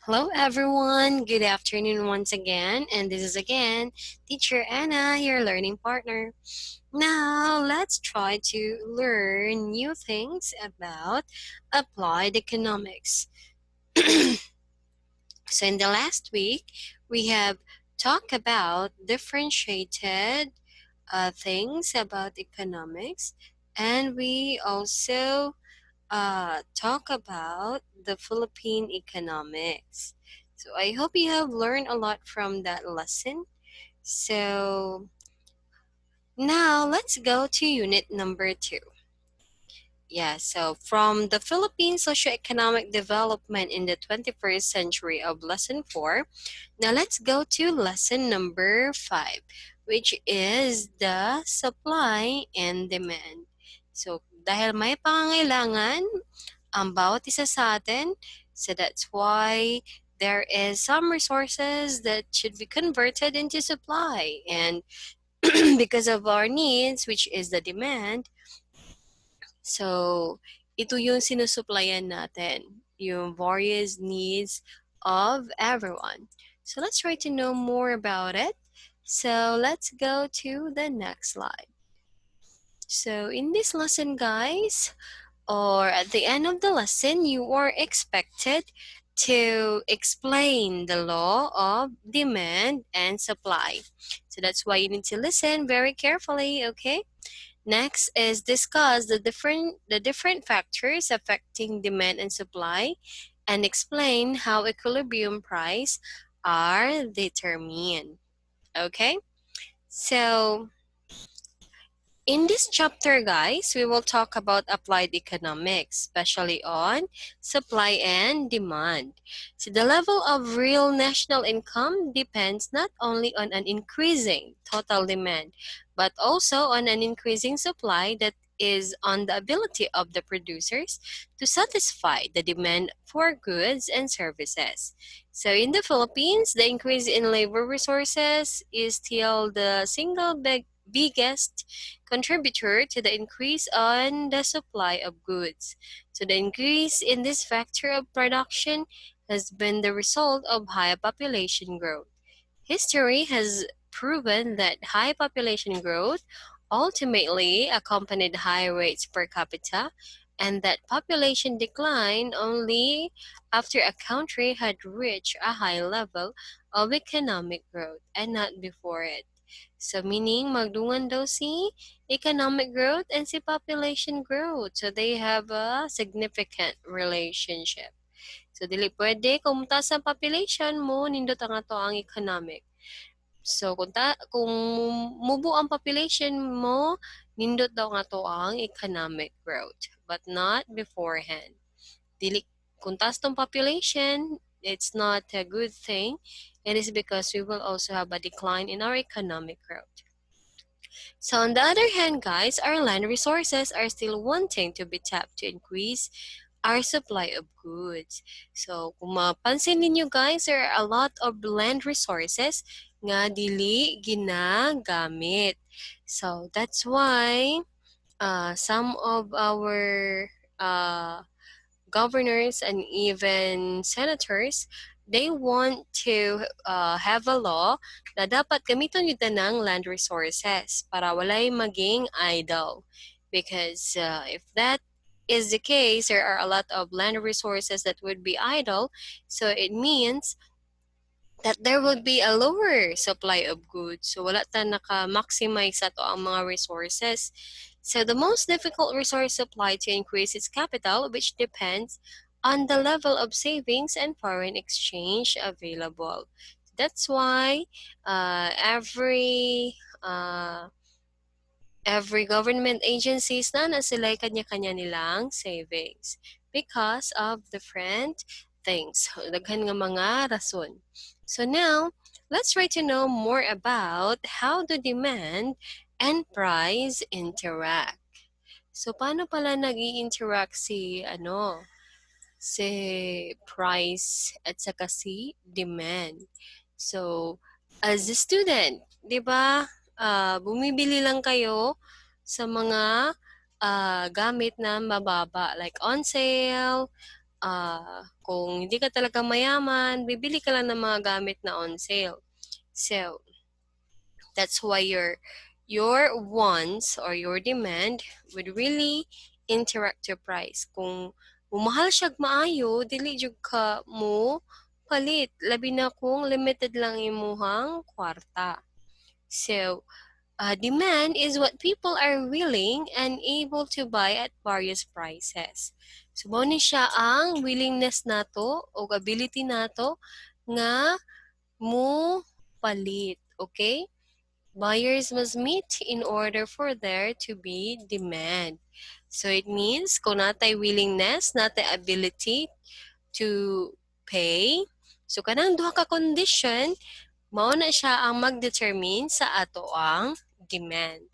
Hello everyone, good afternoon once again, and this is again Teacher Anna, your learning partner. Now let's try to learn new things about applied economics. So in the last week, we have talked about differentiated things about economics, and we also talk about the Philippine economics. So I hope you have learned a lot from that lesson. So now let's go to unit number 2. Yeah, so from the Philippine socioeconomic development in the 21st century of lesson 4, now let's go to lesson number 5, which is the supply and demand. So dahil may pangangailangan ang bawat isa sa atin. So that's why there is some resources that should be converted into supply. And because of our needs, which is the demand, so ito yung sinusuplayan natin, yung various needs of everyone. So let's try to know more about it. So let's go to the next slide. So in this lesson, guys, or at the end of the lesson, you are expected to explain the law of demand and supply. So that's why you need to listen very carefully, okay? Next is discuss the different factors affecting demand and supply and explain how equilibrium price are determined. Okay? So in this chapter, guys, we will talk about applied economics, especially on supply and demand. So the level of real national income depends not only on an increasing total demand, but also on an increasing supply that is on the ability of the producers to satisfy the demand for goods and services. So in the Philippines, the increase in labor resources is still the single biggest contributor to the increase on the supply of goods. So the increase in this factor of production has been the result of high population growth. History has proven that high population growth ultimately accompanied high rates per capita, and that population decline only after a country had reached a high level of economic growth and not before it. So meaning magdungan daw si economic growth and si population growth. So they have a significant relationship. So dili pwede kung taas ang population mo nindot ang ato ang economic. So kung mubo ang population mo nindot daw nga to ang economic growth but not beforehand. Dili kung taas tong population, it's not a good thing. It is because we will also have a decline in our economic growth. So on the other hand, guys, our land resources are still wanting to be tapped to increase our supply of goods. So kung mapansin ninyo guys, there are a lot of land resources nga dili ginagamit. So that's why some of our governors and even senators, they want to have a law na dapat gamiton yun ng land resources para walay maging idle. Because if that is the case, there are a lot of land resources that would be idle, so it means that there would be a lower supply of goods. So wala ta naka-maximize ato ang mga resources. So the most difficult resource supply to increase its capital, which depends on the level of savings and foreign exchange available. That's why every government agencies na sila kanya-kanya nilang savings because of different things. Daghan nga mga rason. So now, let's try to know more about how the demand and price interact. So paano pala nag-i-interact si price at saka si demand? So as a student, 'di ba? Bumibili lang kayo sa mga gamit na mababa like on sale kung hindi ka talaga mayaman, bibili ka lang ng mga gamit na on sale. So, that's why your wants or your demand would really interact your price. Kung mahal siya maayo, dili jud ka mo palit. Labi na kung limited lang imuhang kwarta. So, demand is what people are willing and able to buy at various prices. So, mao ni siya ang willingness nato o ability nato nga mo palit. Okay? Buyers must meet in order for there to be demand. So it means kung natay willingness, natay ability to pay, so kanang duha ka condition, mao na siya ang mag-determine sa ato ang demand.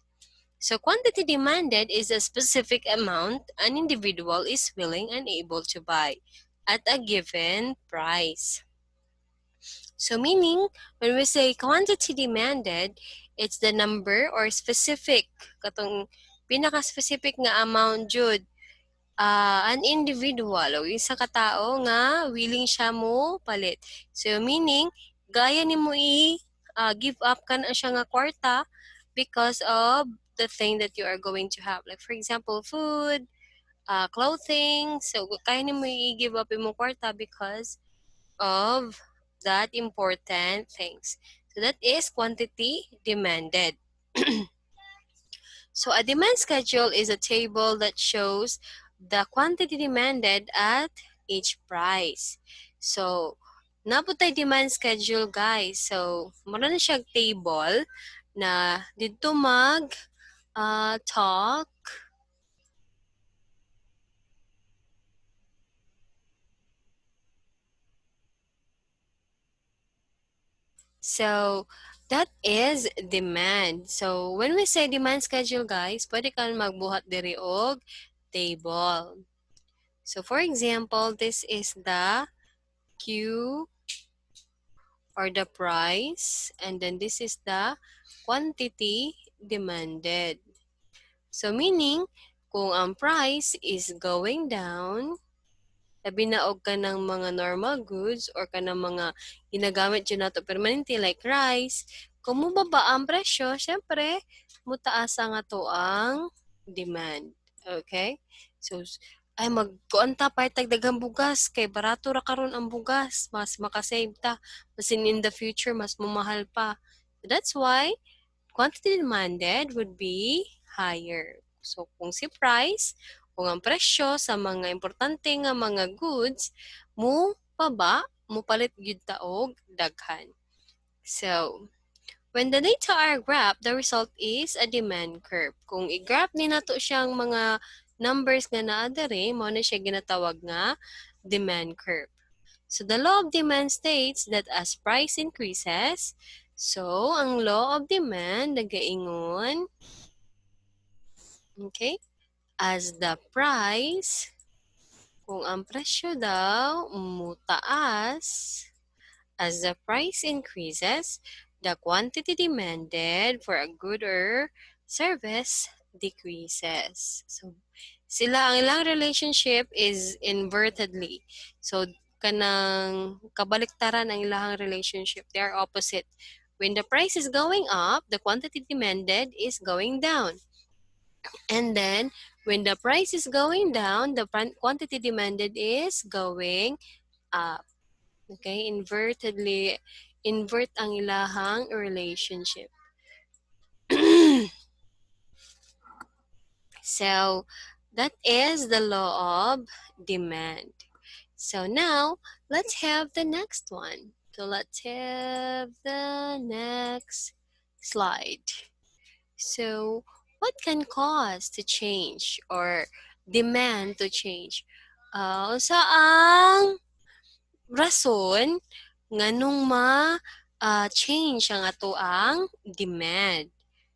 So quantity demanded is a specific amount an individual is willing and able to buy at a given price. So meaning, when we say quantity demanded, it's the number or specific, katong pinaka-specific nga amount jud, an individual o isa ka tao nga willing siya mo palit. So meaning, gaya ni mo give up ka na siya nga kwarta because of the thing that you are going to have. Like for example, food, clothing. So kaya ni mo i-give up mo kwarta because of that important things. So that is quantity demanded. So a demand schedule is a table that shows the quantity demanded at each price. So, naputay demand schedule guys. So, muna na siyang table na dito talk. So, that is demand. So, when we say demand schedule, guys, pwede kang magbuhat diri og table. So, for example, this is the Q or the price, and then this is the quantity demanded. So, meaning, kung ang price is going down, labi na og ka ng mga normal goods or ka ng mga ginagamit dyan nato permanente like rice, kung mubaba ang presyo, syempre, mutaas ang ato ang demand. Okay? So, ay magkuanta pa tagdagang bugas kay barato ra karon ang bugas, mas makasave ta. Mas in the future, mas mamahal pa. So, that's why quantity demanded would be higher. So, kung si price, kung ang presyo sa mga importante nga mga goods, mo paba, mo palit gyud ta og daghan. So, when the data are graphed, the result is a demand curve. Kung i-graph ni nato siyang mga numbers nga naa diri, mao na siya ginatawag nga demand curve. So the law of demand states that as price increases, so ang law of demand nagaingon, okay, as the price, kung ang presyo daw mutaas, as the price increases, the quantity demanded for a good or service decreases. So, sila ang ilang relationship is invertedly. So, kanang kabaliktaran ang ilang relationship. They are opposite. When the price is going up, the quantity demanded is going down. And then, when the price is going down, the quantity demanded is going up. Okay, invert ang ilahang relationship. So, that is the law of demand. So now, let's have the next one. So let's have the next slide. So, what can cause to change or demand to change? Saang rason nganong change ang ato ang demand.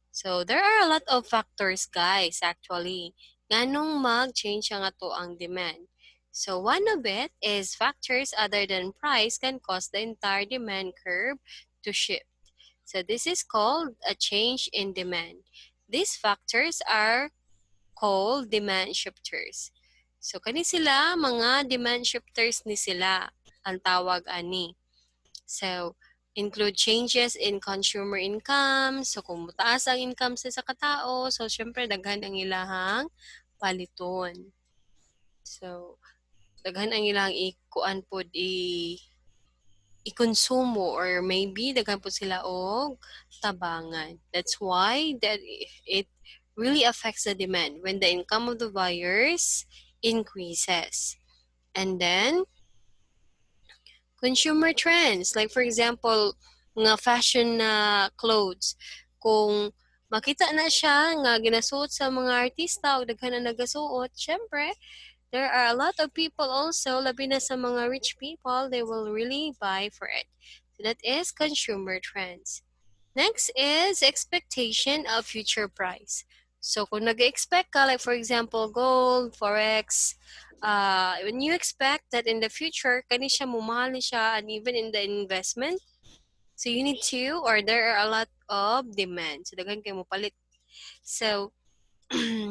So, there are a lot of factors, guys, actually, nganong mag-change ang ato ang demand. So, one of it is factors other than price can cause the entire demand curve to shift. So, this is called a change in demand. These factors are called demand shifters. So kani sila mga demand shifters ni sila ang tawag ani. So include changes in consumer income. So kung mataas ang income sa katao, so syempre daghan ang ilahang paliton. So daghan ang ilahang ikuan pod i-konsumo or maybe daghan po sila og tabangan. That's why that it really affects the demand when the income of the buyers increases. And then consumer trends, like for example, mga fashion na clothes. Kung makita na siya nga ginasuot sa mga artista o daghan na nagasuot, syempre, there are a lot of people also, labi na sa mga rich people, they will really buy for it. So that is consumer trends. Next is expectation of future price. So kung nag-expect ka, like for example, gold, forex, when you expect that in the future, kani siya mumahal ni siya, and even in the investment, so you need to, or there are a lot of demand. So daghan kayo mo palit. So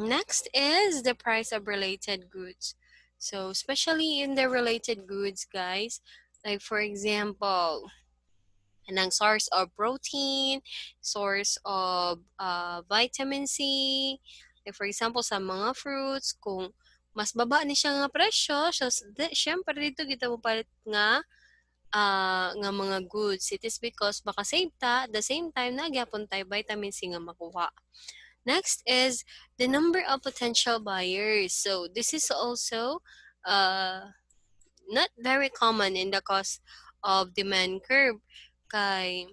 next is the price of related goods. So especially in the related goods, guys, like for example, anang source of protein, source of vitamin C. Like for example, sa mga fruits, kung mas baba ni siya nga presyo, so syempre dito kita mo palit nga mga goods. It is because baka save ta, at the same time nagyapon tayo vitamin C nga makuha. Next is the number of potential buyers. So this is also not very common in the cost of demand curve. Kay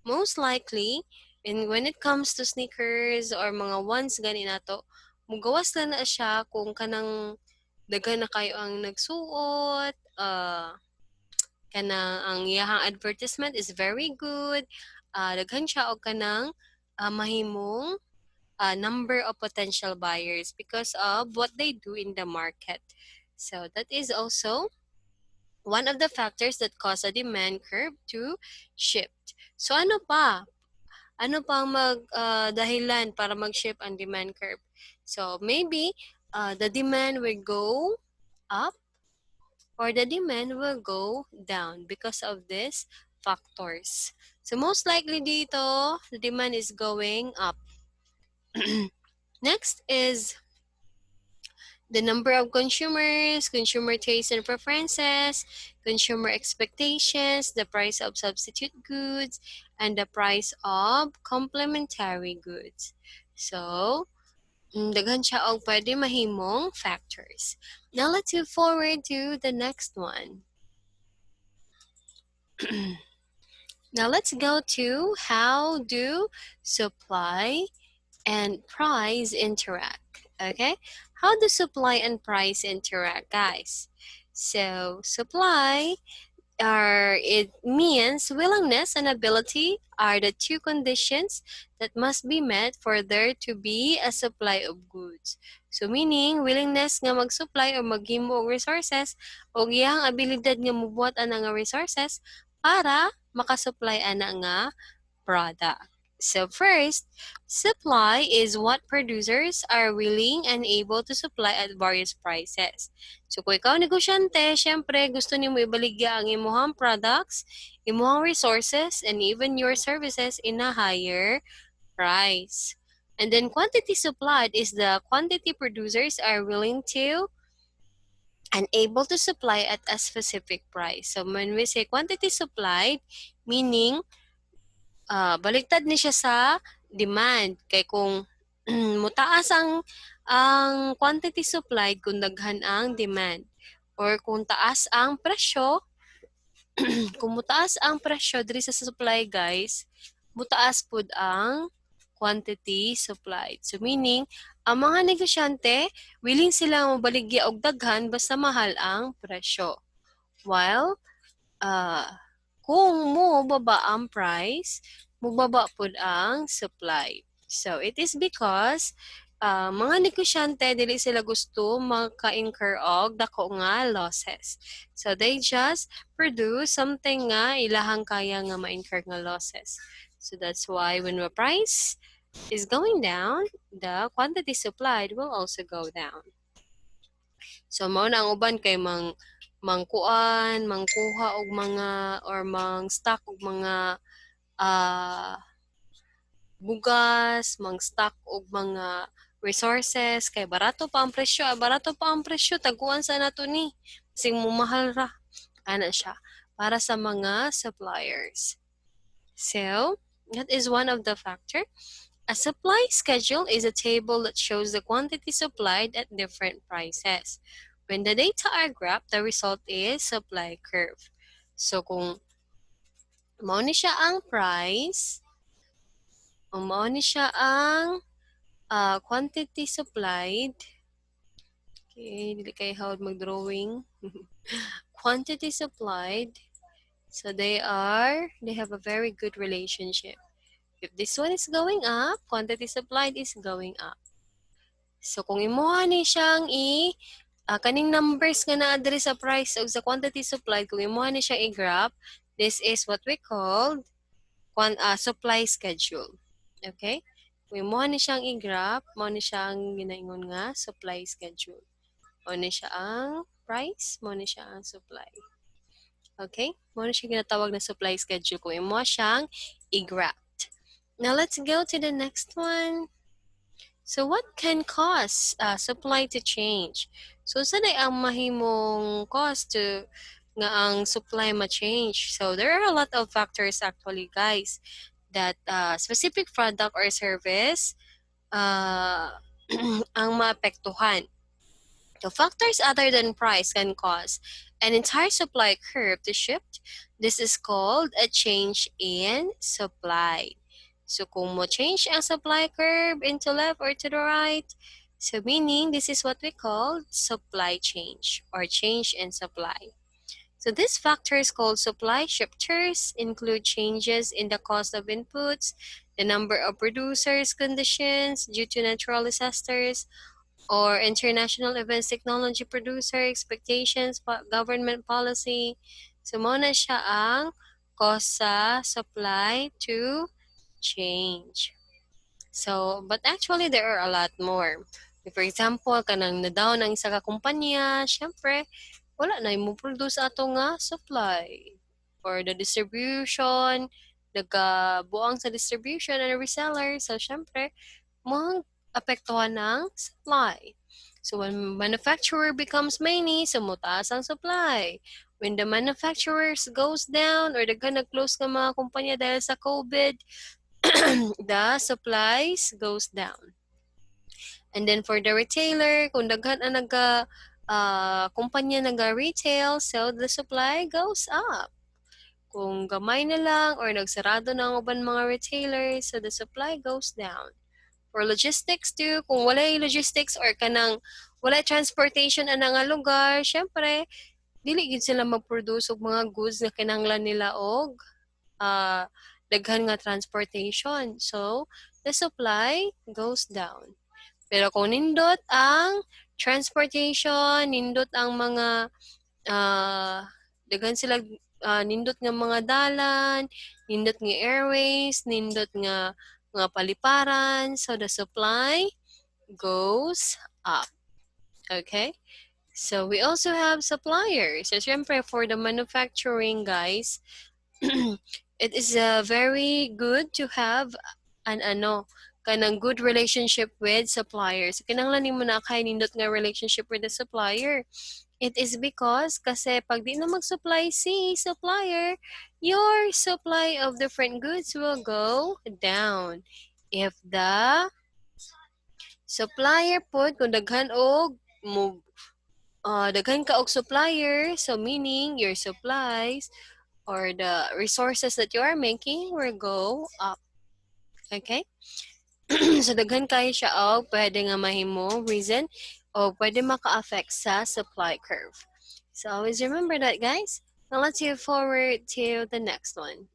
most likely, and when it comes to sneakers or mga ones gani nato, mugawas lang na siya kung kanang daghan na kayo ang nagsuot, kanang ang iyahang advertisement is very good, daghan siya og kanang mahimong number of potential buyers because of what they do in the market. So that is also one of the factors that cause a demand curve to shift. So ano pa? Ano pa ang dahilan para mag-shift ang demand curve? So maybe the demand will go up or the demand will go down because of these factors. So most likely dito, the demand is going up. Next is the number of consumers, consumer tastes and preferences, consumer expectations, the price of substitute goods, and the price of complementary goods. So, daghan siya og pwede mahimong factors. Now, let's move forward to the next one. Now, let's go to how do supply and price interact. Okay, how do supply and price interact, guys? So supply it means willingness and ability are the two conditions that must be met for there to be a supply of goods. So meaning willingness nga mag-supply or maghimo og resources o iyang abilidad nga mubuhat ana nga resources para makasupply ana nga product. So first, supply is what producers are willing and able to supply at various prices. So kung ikaw negosyante, syempre gusto nimo ibaligya ang imuhang products, imuhang resources, and even your services in a higher price. And then quantity supplied is the quantity producers are willing to and able to supply at a specific price. So when we say quantity supplied, meaning baliktad ni siya sa demand kay kung mutaas ang quantity supplied kung daghan ang demand or kung taas ang presyo kung mutaas ang presyo diri sa supply, guys, mutaas pud ang quantity supplied. So meaning ang mga negosyante willing sila mobaligya og daghan basta mahal ang presyo, while kung baba ang price, mubaba po ang supply. So, it is because mga negosyante, dili sila gusto maka-incur og dako nga losses. So, they just produce something nga ilahang kaya nga ma-incur nga losses. So, that's why when the price is going down, the quantity supplied will also go down. So mao na ang uban kay mangkuan, mangkuha og mga or mang stock og mga bugas, mang-stock og mga resources kay barato pa ang presyo, taguan sa nato ni. Sing mumahal ra ana siya para sa mga suppliers. So, that is one of the factor. A supply schedule is a table that shows the quantity supplied at different prices. When the data are graphed, the result is supply curve. So, kung mao ni siya ang price, mao ni siya ang quantity supplied. Okay, dili kay hawad mag-drawing. Quantity supplied. So they have a very good relationship. If this one is going up, quantity supplied is going up. So kung imuha ni siyang kaning numbers nga naa diri sa price o sa quantity supplied, kung imuha ni siyang i-graph, this is what we call supply schedule. Okay? Kung imuha ni siyang i-graph, mo ni siyang ginaingon nga supply schedule. Mo ni siya ang price, mo ni siya ang supply. Okay? Mo ni siya ginatawag na supply schedule kung imuha siyang i-graph. Now let's go to the next one. So what can cause supply to change? So sa ang mahimong cause to nga ang supply ma-change. So there are a lot of factors actually, guys, that specific product or service ang maapektuhan. So factors other than price can cause an entire supply curve to shift. This is called a change in supply. So kung mo change ang supply curve into left or to the right, so meaning this is what we call supply change or change in supply. So these factors called supply shifters include changes in the cost of inputs, the number of producers, conditions due to natural disasters, or international events, technology producer, expectations, government policy. So mo na siya ang cost sa supply to change. So, but actually there are a lot more. For example, kanang na-down ang isa ka kumpanya, syempre, wala na mo produce ato nga supply. Or the distribution, nagabuang sa distribution and reseller. So, syempre, mo apektuhan ng supply. So, when manufacturer becomes many, sumutaas ang supply. When the manufacturers goes down or daghan nag-close ng mga kumpanya dahil sa COVID, the supplies goes down. And then for the retailer, kung daghan ang kumpanya naga-retail, so the supply goes up. Kung gamay na lang or nagsarado na ang uban mga retailers, so the supply goes down. For logistics too, kung walay logistics or kanang walay transportation na nga lugar, syempre, dili gid sila mag-produce og mga goods na kinahanglan nila og daghan nga transportation. So, the supply goes down. Pero kung nindot ang transportation, nindot ang mga daghan sila nindot nga mga dalan, nindot nga airways, nindot nga paliparan, so the supply goes up. Okay? So we also have suppliers. So syempre for the manufacturing guys, it is very good to have an kanang good relationship with suppliers. Kinahanglan nimo na kay nindot nga relationship with the supplier. It is because kasi pag di na mag-supply si supplier, your supply of different goods will go down. If the supplier pod kung daghan og daghan ka og supplier, so meaning your supplies or the resources that you are making will go up. Okay? So daghan kayo siya og pwede nga mahimo reason o pwede maka-affect sa supply curve. So always remember that, guys. Now let's move forward to the next one.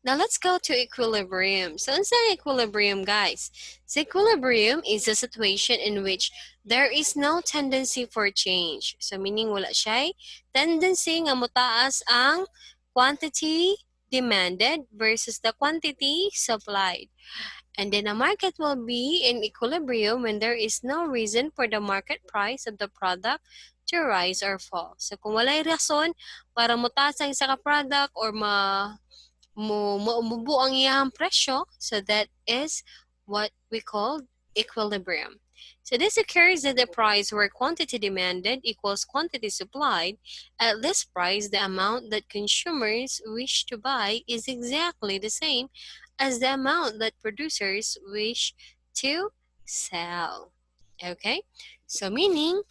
Now let's go to equilibrium. So what's an equilibrium, guys? So equilibrium is a situation in which there is no tendency for change. So meaning wala siya tendency nga mutaas ang quantity demanded versus the quantity supplied. And then a market will be in equilibrium when there is no reason for the market price of the product to rise or fall. So kung walay rason para mutaas ang isa ka product or umubo ang iyang presyo, so that is what we call equilibrium. So this occurs at the price where quantity demanded equals quantity supplied. At this price, the amount that consumers wish to buy is exactly the same as the amount that producers wish to sell. Okay? So meaning,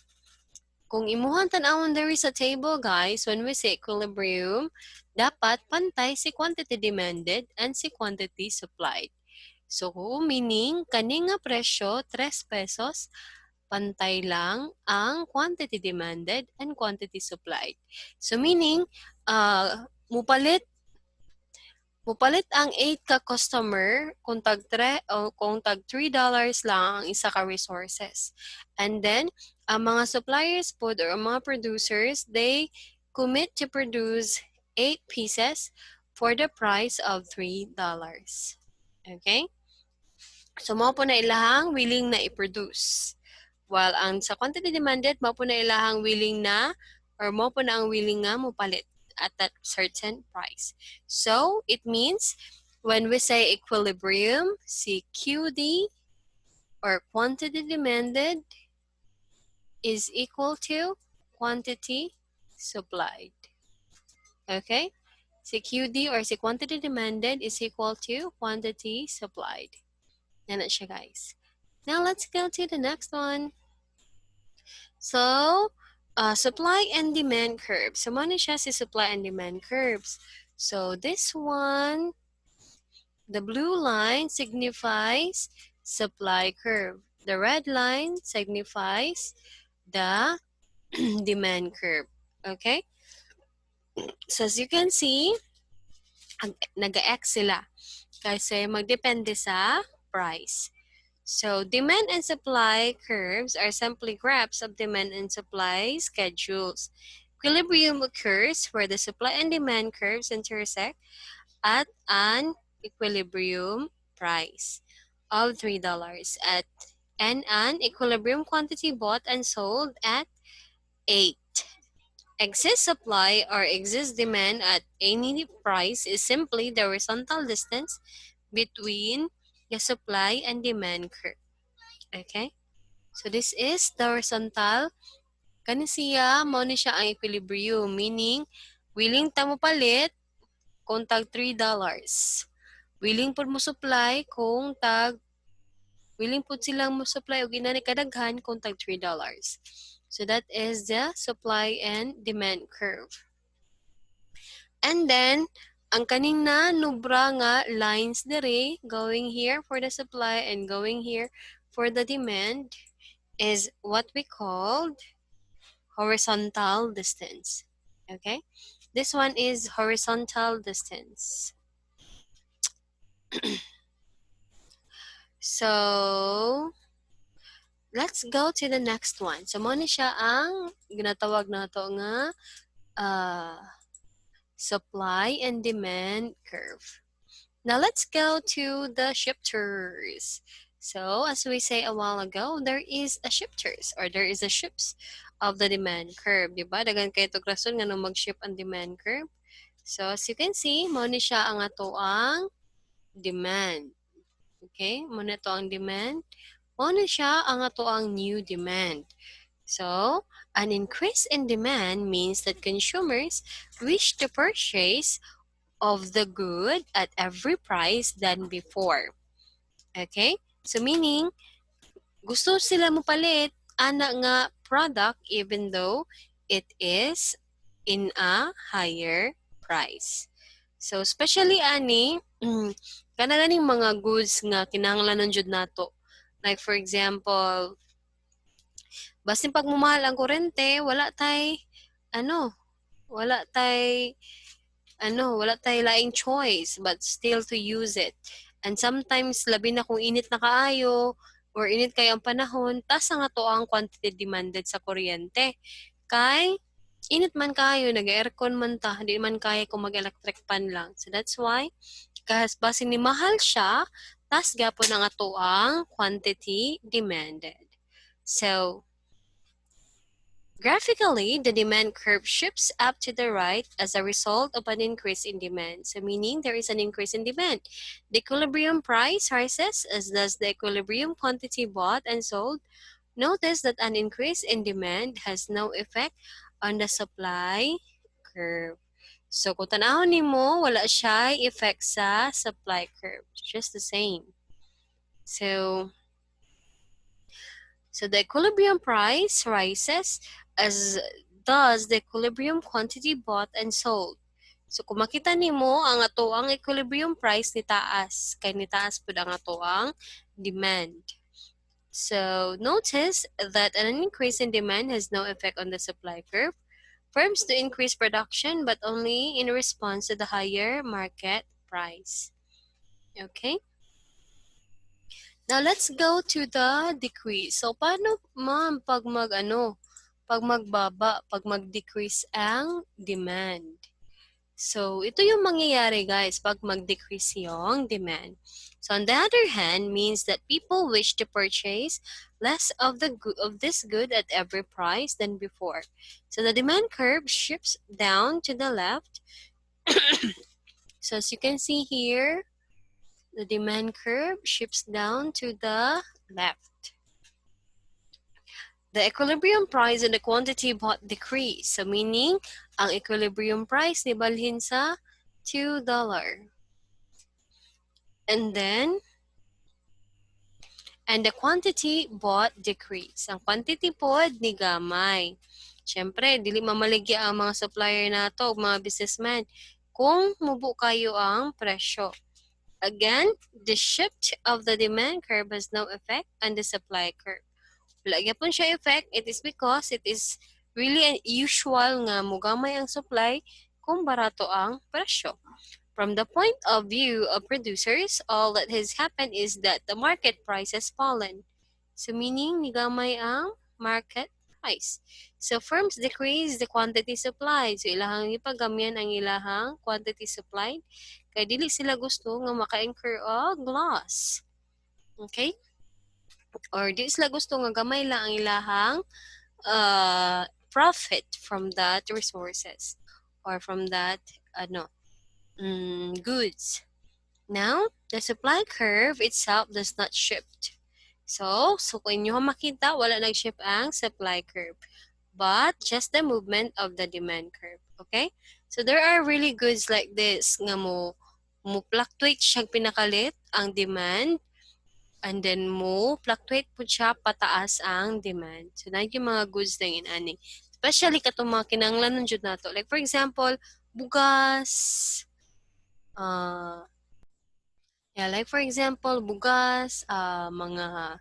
kung imuhang tan-awon there is a table, guys, when we say equilibrium, dapat pantay si quantity demanded and si quantity supplied. So, meaning, kani nga presyo, 3 pesos, pantay lang ang quantity demanded and quantity supplied. So, meaning, mupalit Mupalit ang 8 ka customer kung tag $3 lang ang isa ka resources. And then, ang mga suppliers po or ang mga producers, they commit to produce 8 pieces for the price of $3. Okay? So, mo po na ilahang willing na i-produce. While ang sa quantity demanded, mo po na ilahang willing na or mo po na ang willing nga mupalit at that certain price. So, it means when we say equilibrium, si QD or quantity demanded is equal to quantity supplied. Okay? Si QD or si quantity demanded is equal to quantity supplied. Yan na siya, guys. Now, let's go to the next one. So, supply and demand curves. So, ano siya si supply and demand curves? So, this one, the blue line signifies supply curve. The red line signifies the demand curve. Okay? So, as you can see, nag-X sila. Kasi magdepende sa price. So, demand and supply curves are simply graphs of demand and supply schedules. Equilibrium occurs where the supply and demand curves intersect at an equilibrium price of $3 and an equilibrium quantity bought and sold at 8. Excess supply or excess demand at any price is simply the horizontal distance between the supply and demand curve. Okay? So this is the horizontal. Kani siya, mo ni siya ang equilibrium, meaning willing ta mo palit kung tag $3. Willing po mo supply kung willing po silang mo supply o ginani kadaghan kung tag $3. So that is the supply and demand curve. And then, ang kaning na nubra nga lines dere going here for the supply and going here for the demand is what we called horizontal distance. Okay? This one is horizontal distance. So, let's go to the next one. So, mo ni siya ang ginatawag nato nga supply and demand curve. Now, let's go to the shifters. So, as we say a while ago, there is a shifters or there is a shifts of the demand curve. Diba? Dagan kayo ito rason nga nung mag-shift ang demand curve. So, as you can see, mo ni siya ang ato ang demand. Okay? Mo na ito ang demand. Mo ni siya ang ato ang new demand. So, an increase in demand means that consumers wish to purchase of the good at every price than before. Okay? So, meaning, gusto sila mo palit ana nga product even though it is in a higher price. So, especially ani, kanaganing mga goods nga kinahanglanon jud nato. Like for example, basin pag mumahal ang kurente, wala tay laing choice but still to use it. And sometimes labi na kung init na kaayo or init kay ang panahon, tas nga to ang quantity demanded sa kuryente. Kay init man kayo, nag-aircon man ta, di man kaya kung mag-electric pan lang. So that's why, kahit basin ni mahal siya, taas gapon ang ato ang quantity demanded. So, graphically, the demand curve shifts up to the right as a result of an increase in demand. So, meaning there is an increase in demand. The equilibrium price rises as does the equilibrium quantity bought and sold. Notice that an increase in demand has no effect on the supply curve. So, kung tanahon nimo, wala siya effect sa supply curve. Just the same. So, the equilibrium price rises as does the equilibrium quantity bought and sold. So kung makita nimo ang ato ang equilibrium price ni taas, kay ni taas pud ang ato ang demand. So notice that an increase in demand has no effect on the supply curve. Firms do increase production but only in response to the higher market price. Okay? Now, let's go to the decrease. So, paano, ma'am, pag magbaba, pag mag-decrease ang demand? So, ito yung mangyayari, guys, pag mag-decrease yung demand. So, on the other hand, means that people wish to purchase less of this good at every price than before. So, the demand curve shifts down to the left. So, as you can see here, the demand curve shifts down to the left. The equilibrium price and the quantity bought decrease. So meaning, ang equilibrium price ni balhin sa $2. And then, and the quantity bought decrease. Ang quantity pod ni gamay. Siyempre, dili mamaligya ang mga supplier nato, mga businessmen, kung mubo kayo ang presyo. Again, the shift of the demand curve has no effect on the supply curve. Wala gyapon siya effect, it is because it is really usual nga mugamay ang supply kung barato ang presyo. From the point of view of producers, all that has happened is that the market price has fallen. So meaning, nigamay ang market price. So firms decrease the quantity supplied. So ilahang ipagamian ang ilahang quantity supplied. Kaya dili sila gusto nga maka-incur og loss. Okay? Or di sila gusto nga gamay lang ang ilahang profit from that resources or from that goods. Now, the supply curve itself does not shift. So kung inyo makita, wala nag-shift ang supply curve, but just the movement of the demand curve. Okay? So there are really goods like this nga mo fluctuate siyang pinakalit ang demand, and then mo fluctuate po siya pataas ang demand. So na yung mga goods na yun, ani. Especially katong mga kinanglan jud nato. Like for example, bugas. Like for example, bugas, mga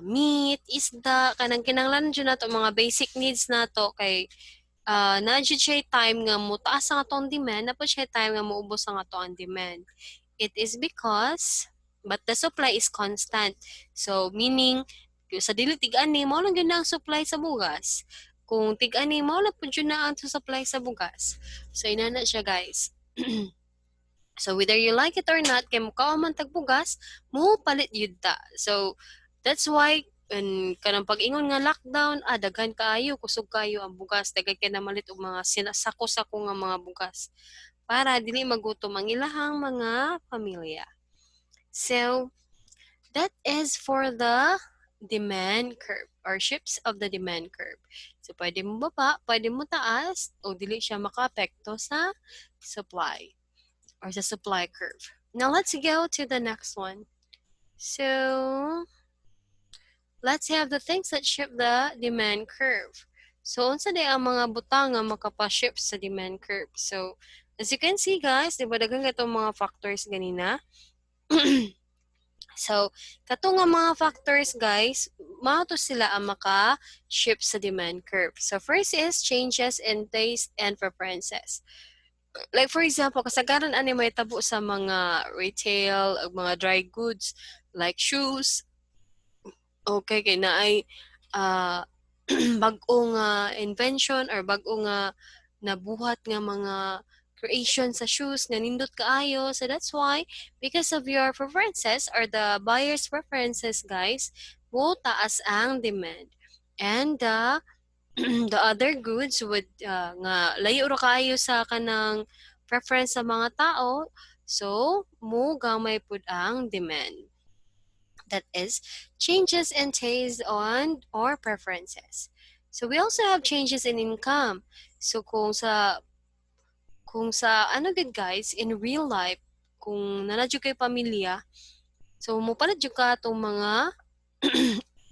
meat, isda, kanang kinanglan jud nato mga basic needs nato kay na jud siya time nga mo taas ang atong demand, na po siya time nga moubos ang atong demand. It is because, but the supply is constant. So, meaning, sa dili tig-ani, mo lang yun na ang supply sa bugas. Kung tig-ani, mo lang po yun na ang supply sa bugas. So, inana siya, guys. So, whether you like it or not, kay mukha man tagbugas, mo palit yun ta. So, that's why, kanang pag-ingon nga lockdown, daghan kaayo, kusog kayo ang bugas, daghan kay na malit og mga sinasako-sako nga mga bugas para dili magutom ang ilahang mga pamilya. So, that is for the demand curve or shifts of the demand curve. So, pwede mo baba, pwede mo taas, o dili siya makaapekto sa supply or sa supply curve. Now, let's go to the next one. So, let's have the things that shift the demand curve. So, unsa day ang mga butang nga makapa-shift sa demand curve? So, as you can see, guys, di ba daghang itong mga factors ganina? So, katong nga mga factors, guys, mao to sila ang maka-shift sa demand curve. So, first is changes in taste and preferences. Like for example, kasagaran ani may tabo sa mga retail, mga dry goods like shoes. Okay, kay na ay bag-o nga invention or bag-o nga nabuhat nga mga creation sa shoes nga nindot kaayo. So that's why, because of your preferences or the buyer's preferences, guys, mo taas ang demand. And the other goods would nga layo ra kaayo sa kanang preference sa mga tao, so mo gamay pud ang demand. That is changes in taste on or preferences. So we also have changes in income. So kung sa ano good guys, in real life, kung nanadyo kay pamilya, so mupalit jud ka atong mga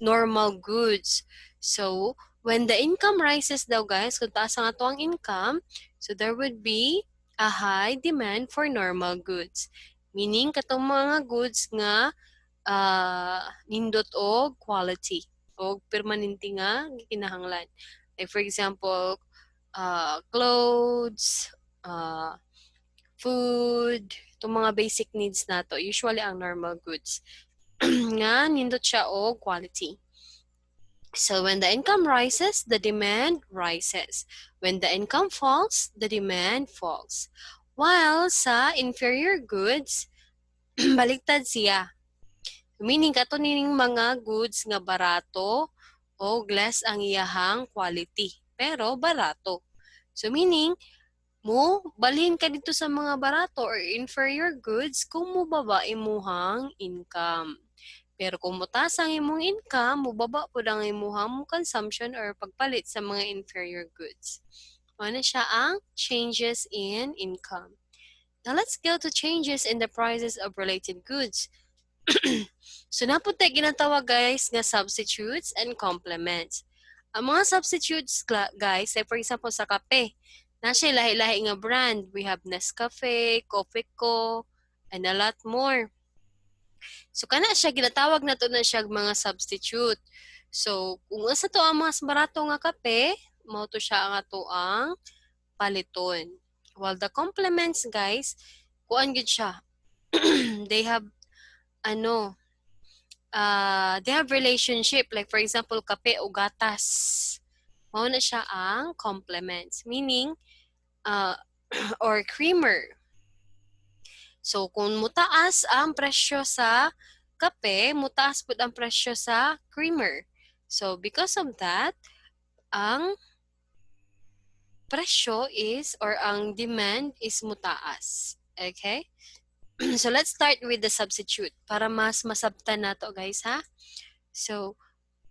normal goods. So when the income rises daw guys, kung taas ang ato ang income, so there would be a high demand for normal goods. Meaning katong mga goods nga nindot og quality o permanente nga kinahanglan. Like for example, clothes, uh, food, itong mga basic needs nato, usually ang normal goods nga nindot siya og quality. So when the income rises, the demand rises. When the income falls, the demand falls. While sa inferior goods, baliktad siya. Meaning kato nining mga goods nga barato o less ang iyahang quality, pero barato. So meaning, mo balhin ka dito sa mga barato or inferior goods kung mubaba imuhang income. Pero kung mutaas ang imong income, mubaba po ang imuhang consumption or pagpalit sa mga inferior goods. Ano siya ang changes in income. Now let's go to changes in the prices of related goods. So napunta ginatawag guys nga substitutes and complements. Ang mga substitutes guys, like for example sa kape, na siya lahi-lahi nga brand. We have Nescafe, Coffeco, and a lot more. So kana siya ginatawag nato na siya mga substitute. So kung asa to ang mas barato nga kape, mao to siya ang ato ang paliton. While the complements guys, kuan gid siya. They have ano, they have relationship, like for example kape o gatas. Mao na siya ang complements, meaning or creamer. So kung mutaas ang presyo sa kape, mutaas pud ang presyo sa creamer. So because of that, ang presyo is or ang demand is mutaas. Okay? So let's start with the substitute para mas masabtan nato guys ha. So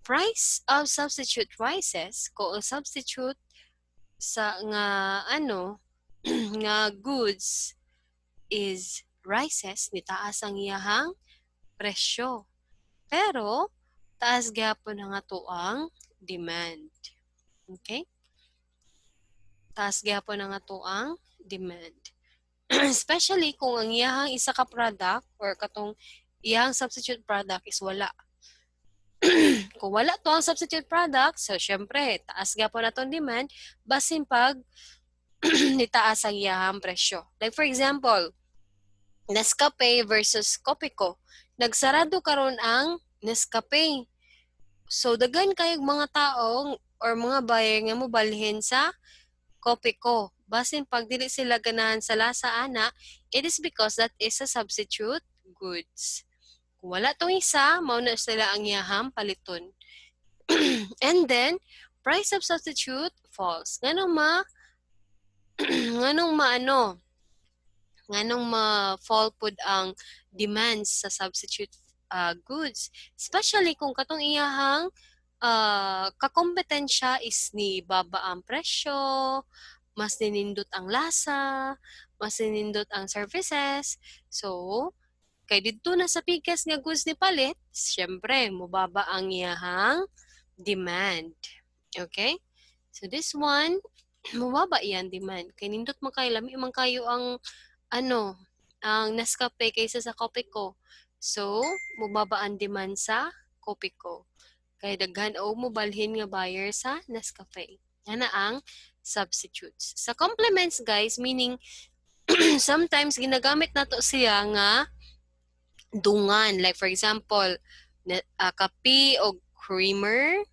price of substitute rises kung ang substitute sa nga nga goods is rises, ni taas ang iyahang presyo. Pero taas gyapon ang ato ang demand. Okay? Taas gyapon ang ato ang demand. Especially kung ang iyahang isa ka product or katong iyahang substitute product is wala. Kung wala to ang substitute product, so syempre, taas gyapon atong demand basin pag nitaas ang iyahang presyo. Like for example, Nescafe versus Copico. Nagsarado karon ang Nescafe. So daghan kayong mga taong or mga buyer nga mo balhin sa Copico. Basin pag dili sila ganahan sa lasa ana, it is because that is a substitute goods. Kung wala tong isa, mao na sila ang iyahang paliton. And then, price of substitute falls. Nganong ma-fall pud ang demands sa substitute goods. Especially kung katong iyahang kakompetensya is ni baba ang presyo, mas ninindot ang lasa, mas ninindot ang services. So, kay didto na sa pikas nga goods ni palit, syempre, mubaba ang iyahang demand. Okay? So this one, mubaba yan demand. Kay nindot man kayo, lami man kayo ang ang Nescafe kaysa sa Copico. So, mubaba ang demand sa Copico. Kay daghan o mobalhin nga buyer sa Nescafe. Yan ang substitutes. Sa complements guys, meaning sometimes ginagamit nato siya nga dungan. Like for example, kape o creamer,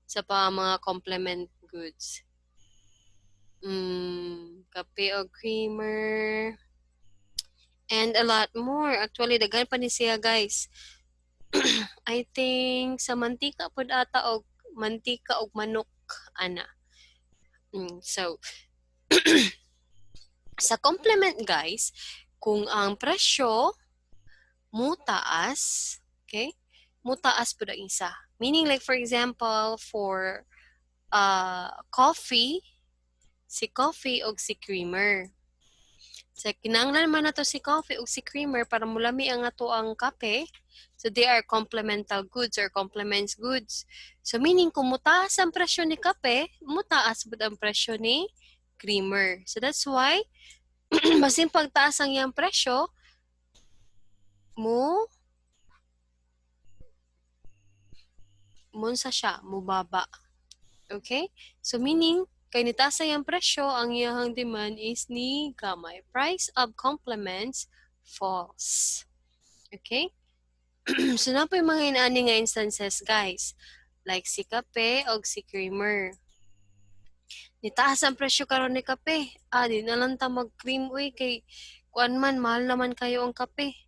sa pa mga complement goods. Kape o creamer, and a lot more. Actually, daghan pa ni siya, guys. I think sa mantika pod ata og mantika og manok ana. So sa complement, guys, kung ang presyo mo taas, okay? Mo taas pud ang isa. Meaning like for example for coffee, si coffee og si creamer. So, kinahanglan naman nato si coffee ug si creamer para mulami ang ato ang kape. So, they are complemental goods or complements goods. So, meaning kung mutaas ang presyo ni kape, mutaas bud ang presyo ni creamer. So, that's why, basin pagtaas ang iyang presyo, munsa siya, mubaba. Okay? So, meaning, kay nitaas ang presyo, ang iyang demand is ni gamay. Price of complements falls. Okay? So, na po yung mga inaani nga instances, guys. Like si kape o si creamer. Nitaas ang presyo karon ni kape. Di na lang ta mag-cream uy kay kuan man, mahal naman kayo ang kape.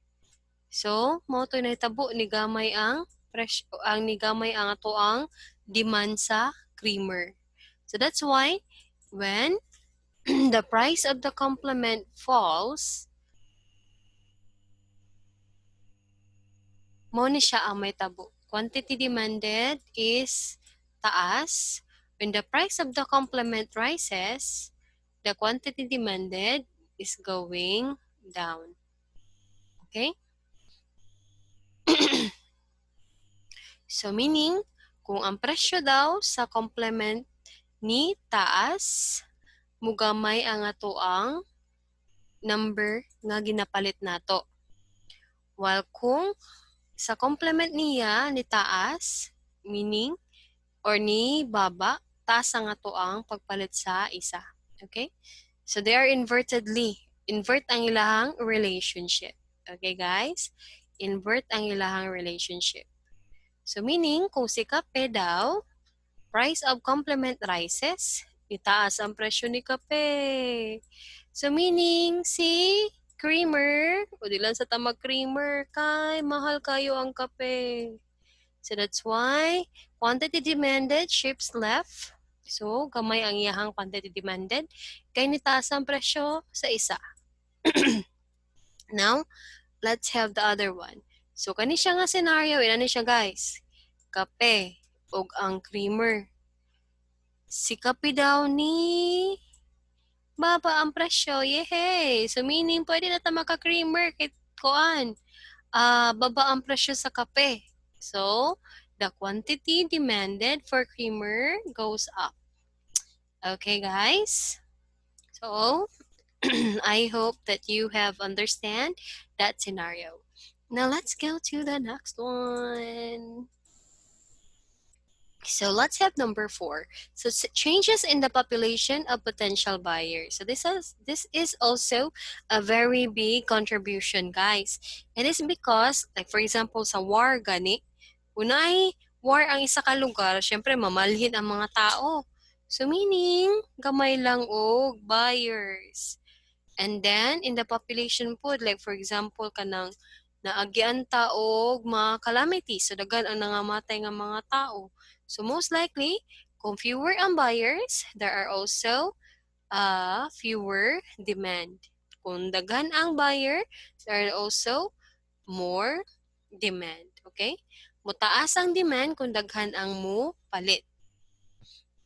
So, mo to nahitabo ni gamay ang presyo, ang ni gamay ang ato ang demand sa creamer. So, that's why when the price of the complement falls, mo ni siya ang may tabo. Quantity demanded is taas. When the price of the complement rises, the quantity demanded is going down. Okay? So meaning, kung ang presyo daw sa complement ni taas, mugamay ang ato ang number nga ginapalit nato. While kung sa complement niya ni taas, meaning, or ni baba, taas ang ato ang pagpalit sa isa. Okay? So they are invertedly. Invert ang ilahang relationship. Okay, guys? Invert ang ilahang relationship. So meaning, kung si kape daw, price of complement rises, itaas ang presyo ni kape. So meaning, si creamer, o di lang sa tamag creamer, kay mahal kayo ang kape. So that's why quantity demanded shifts left. So gamay ang iyahang quantity demanded, kay nitaas ang presyo sa isa. Now, let's have the other one. So kani siya nga scenario, inani siya, guys. Kape ug ang creamer. Si kape daw ni baba ang presyo, yehey! So meaning, pwede na ta maka-creamer kahit kuan. Baba ang presyo sa kape. So, the quantity demanded for creamer goes up. Okay, guys? So, I hope that you have understand that scenario. Now, let's go to the next one. So let's have number 4. So changes in the population of potential buyers. So this is also a very big contribution, guys. It is because, like for example, sa war gani, unay war ang isa ka lugar, syempre mamalhin ang mga tao. So meaning, gamay lang og buyers. And then in the population po, like for example kanang naagyan ta og mga calamities, so daghan ang nangamatay nga mga tao. So most likely, kung fewer ang buyers, there are also fewer demand. Kung daghan ang buyer, there are also more demand. Okay? Mutaas ang demand kung daghan ang mo palit.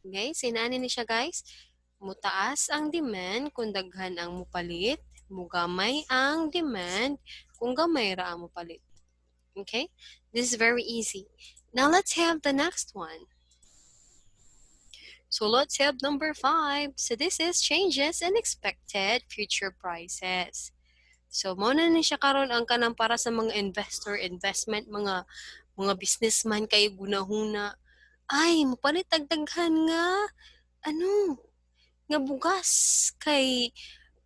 Okay? Sinani ni siya, guys? Mutaas ang demand kung daghan ang mupalit, mugamay ang demand kung gamay ra ang mupalit. Okay? This is very easy. Now let's have the next one. So let's have number 5. So this is changes in expected future prices. So mo na ni siya karon ang kanang para sa mga investment, mga businessman kay gunahuna. Ay, mupalit daghan nga nga bugas kay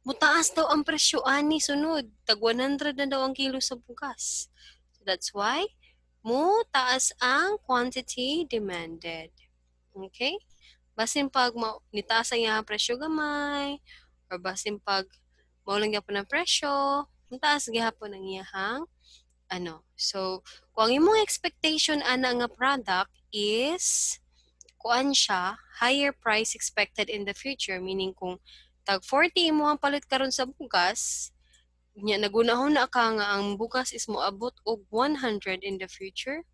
mutaas daw ang presyo ani sunod. Tag 100 na daw ang kilo sa bugas. So that's why mo taas ang quantity demanded. Okay? Basin pag nitaas ang iyang presyo gamay, or basin pag maulang gyapon ang presyo, nitaas gyapon ang iyang ano. So, kung ang imong expectation ana nga product is kuan siya, higher price expected in the future, meaning kung tag 40 imo ang palit karon sa bugas, nya nagunahon na ka nga ang bugas is moabot og 100 in the future.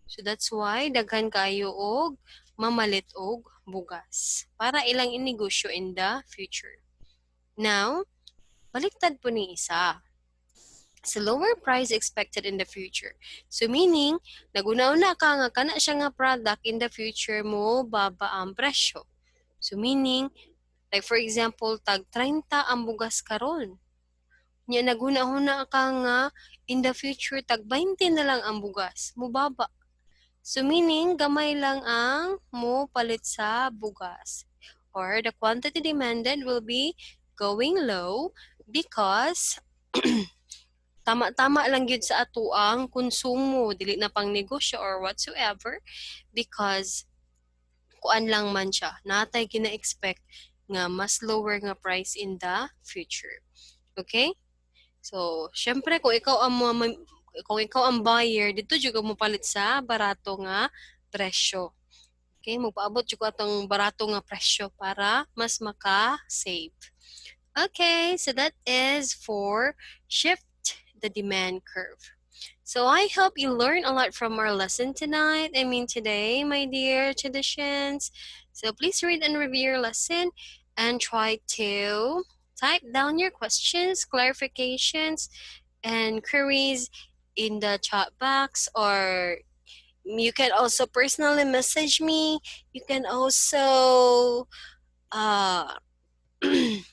So that's why daghan kayo og mamalit og bugas para ilang inegosyo in the future. Now, baliktad po ni isa. So lower price expected in the future. So meaning, nagunauna ka nga kana siya nga product in the future mo baba ang presyo. So meaning, like for example, tag 30 ang bugas karon. Nya naguna-huna ka nga in the future tag 20 na lang ang bugas, mubaba. So meaning, gamay lang ang mo palit sa bugas. Or the quantity demanded will be going low because tama-tama lang yun sa ato ang konsumo, dili na pang negosyo or whatsoever, because kuan lang man siya, natay gina-expect nga mas lower nga price in the future. Okay? So, syempre kung ikaw ang buyer, dito juga mo palit sa barato nga presyo. Okay, magpaabot jud ko atong barato nga presyo para mas maka-save. Okay, so that is for shift the demand curve. So I hope you learned a lot from our lesson tonight. Today, my dear traditions. So please read and review your lesson and try to type down your questions, clarifications, and queries in the chat box, or you can also personally message me. You can also uh,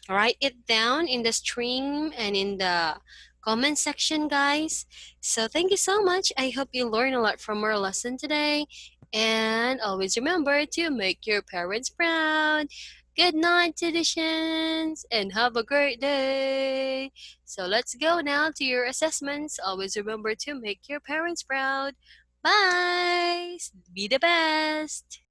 write it down in the stream and in the comment section, guys. So thank you so much. I hope you learned a lot from our lesson today. And always remember to make your parents proud. Good night, traditions, and have a great day. So let's go now to your assessments. Always remember to make your parents proud. Bye. Be the best.